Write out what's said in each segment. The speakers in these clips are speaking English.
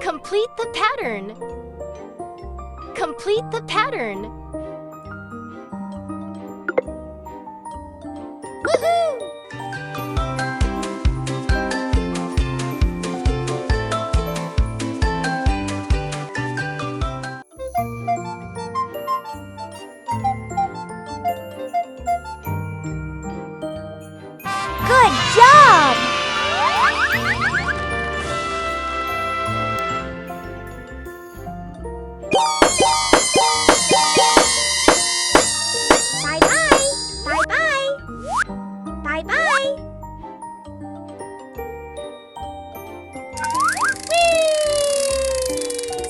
Complete the pattern. Complete the pattern. Woohoo! Good job! Bye-bye! Bye-bye! Bye-bye!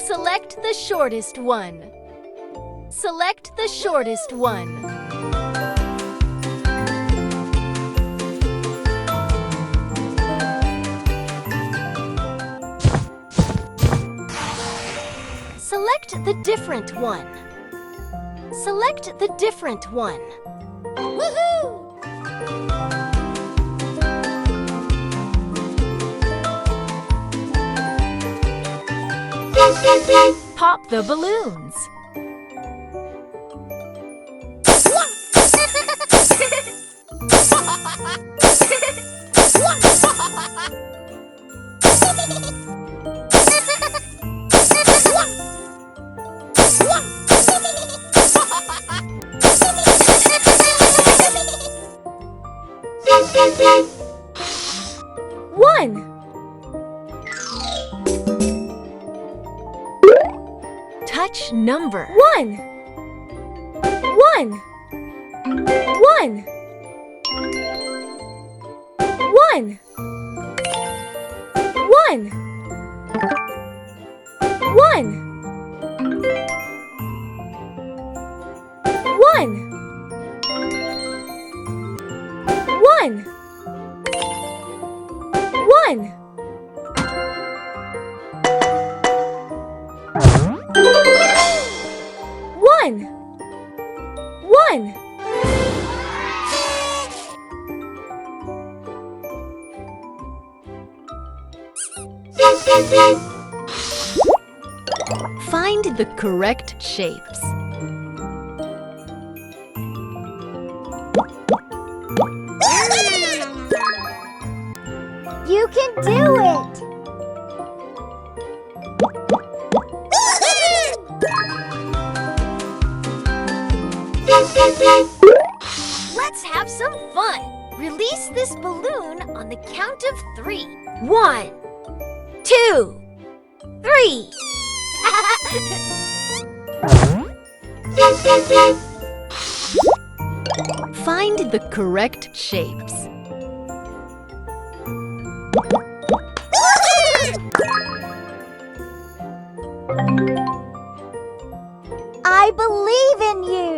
Select the shortest one. Select the shortest one. Select the different one. Select the different one. Woohoo! Pop the balloons. One. Touch number. One. One. One. One. One. One. One. One. One. One. One. Find the correct shapes. You can do it! Let's have some fun. Release this balloon on the count of 3. 1, 2, 3. Find the correct shapes. I believe in you!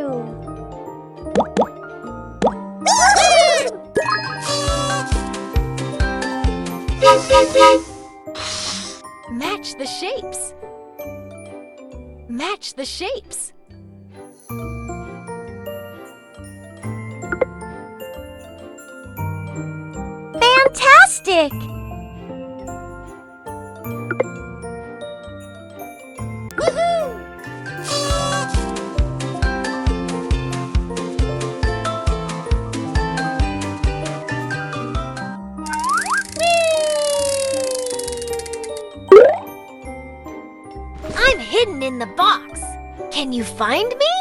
Match the shapes. Match the shapes. Fantastic! Woohoo! I'm hidden in the box. Can you find me?